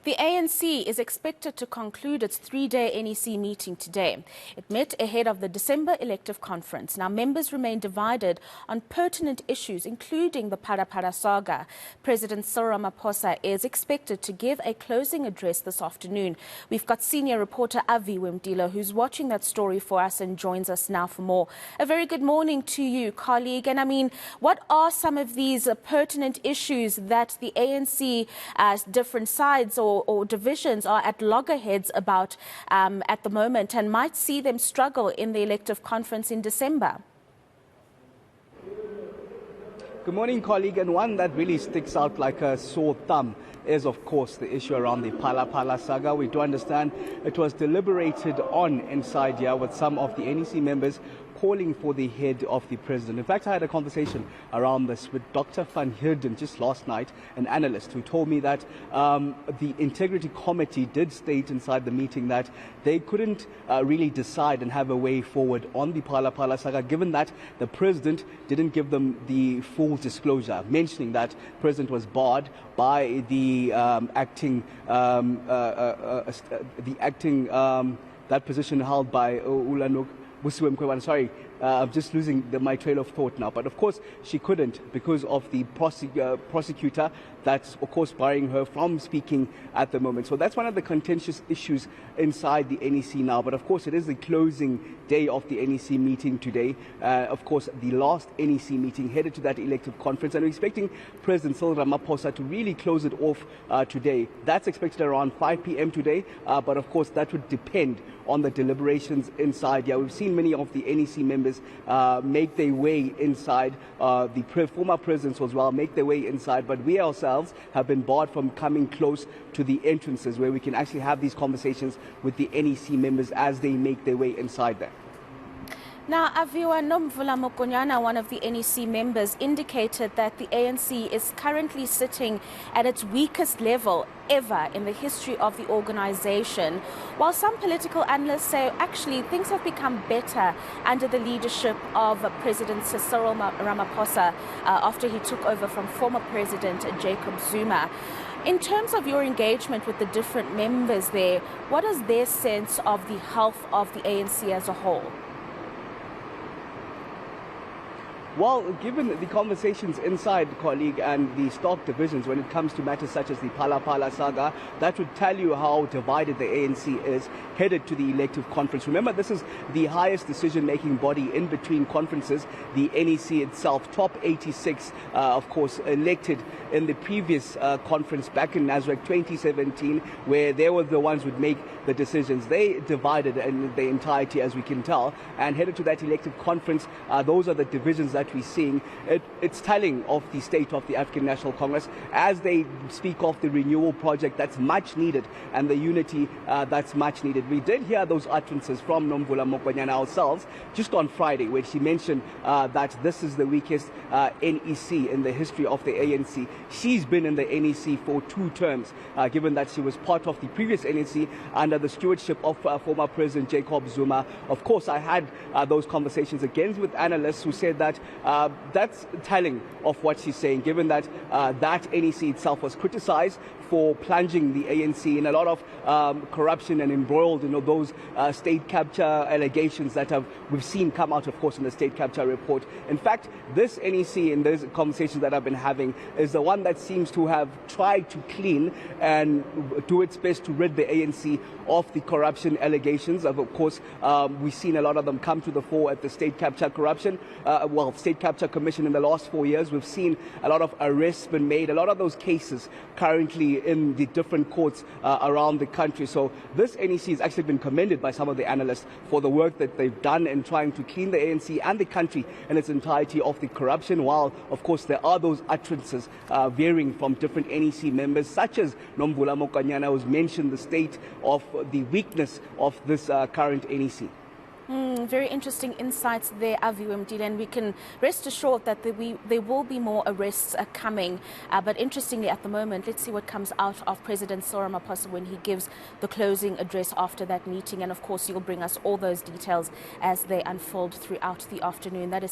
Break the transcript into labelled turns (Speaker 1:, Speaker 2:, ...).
Speaker 1: The ANC is expected to conclude its three-day NEC meeting today. It met ahead of the December elective conference. Now, members remain divided on pertinent issues, including the Phala Phala saga. President Cyril Ramaphosa is expected to give a closing address this afternoon. We've got senior reporter Aviwe Mtila, who's watching that story for us and joins us now for more. A very good morning to you, colleague. And what are some of these pertinent issues that the ANC, different sides or divisions are at loggerheads about at the moment and might see them struggle in the elective conference in December?
Speaker 2: Good morning, colleague. And one that really sticks out like a sore thumb is, of course, the issue around the Phala Phala saga. We do understand it was deliberated on inside here with some of the NEC members calling for the head of the president. In fact, I had a conversation around this with Dr. Van Heerden just last night, an analyst who told me that the Integrity Committee did state inside the meeting that they couldn't really decide and have a way forward on the Phala Phala saga, given that the president didn't give them the full disclosure, mentioning that the president was barred by the acting that position held by Ulanuk. Sorry, I'm just losing my trail of thought now. But of course, she couldn't because of the prosecutor that's, of course, barring her from speaking at the moment. So that's one of the contentious issues inside the NEC now. But of course, it is the closing day of the NEC meeting today. Of course, the last NEC meeting headed to that elective conference. And we're expecting President Cyril Ramaphosa to really close it off today. That's expected around 5 p.m. today. But of course, that would depend on the deliberations inside. Yeah, we've seen many of the NEC members make their way inside. The former presidents as well make their way inside. But we ourselves have been barred from coming close to the entrances where we can actually have these conversations with the NEC members as they make their way inside there.
Speaker 1: Now, Aviwe Mtila, one of the NEC members, indicated that the ANC is currently sitting at its weakest level ever in the history of the organization, while some political analysts say actually things have become better under the leadership of President Cyril Ramaphosa after he took over from former President Jacob Zuma. In terms of your engagement with the different members there, what is their sense of the health of the ANC as a whole?
Speaker 2: Well, given the conversations inside, colleague, and the stock divisions when it comes to matters such as the Phala Phala saga, that would tell you how divided the ANC is headed to the elective conference. Remember, this is the highest decision-making body in between conferences, the NEC itself. Top 86, of course, elected in the previous conference back in Nasrec 2017, where they were the ones who would make the decisions. They divided in the entirety, as we can tell, and headed to that elective conference. Those are the divisions that we're seeing. It's telling of the state of the African National Congress as they speak of the renewal project that's much needed and the unity that's much needed. We did hear those utterances from Nomvula Mokonyane ourselves just on Friday, where she mentioned that this is the weakest NEC in the history of the ANC. She's been in the NEC for 2 terms, given that she was part of the previous NEC under the stewardship of former President Jacob Zuma. Of course, I had those conversations again with analysts who said that that's telling of what she's saying, given that that NEC itself was criticized for plunging the ANC in a lot of corruption and embroiled in those state capture allegations that we've seen come out, of course, in the state capture report. In fact, this NEC, in those conversations that I've been having, is the one that seems to have tried to clean and do its best to rid the ANC of the corruption allegations. Of course, we've seen a lot of them come to the fore at the state capture state capture commission in the last 4 years. We've seen a lot of arrests been made, a lot of those cases currently in the different courts around the country. So this NEC has actually been commended by some of the analysts for the work that they've done in trying to clean the ANC and the country in its entirety of the corruption, while, of course, there are those utterances varying from different NEC members, such as Nomvula Mokonyane, who's mentioned the state of the weakness of this current NEC.
Speaker 1: Very interesting insights there, Aviwe Mtila, and we can rest assured that there will be more arrests coming. But interestingly, at the moment, let's see what comes out of President Cyril Ramaphosa when he gives the closing address after that meeting. And of course, he'll bring us all those details as they unfold throughout the afternoon. That is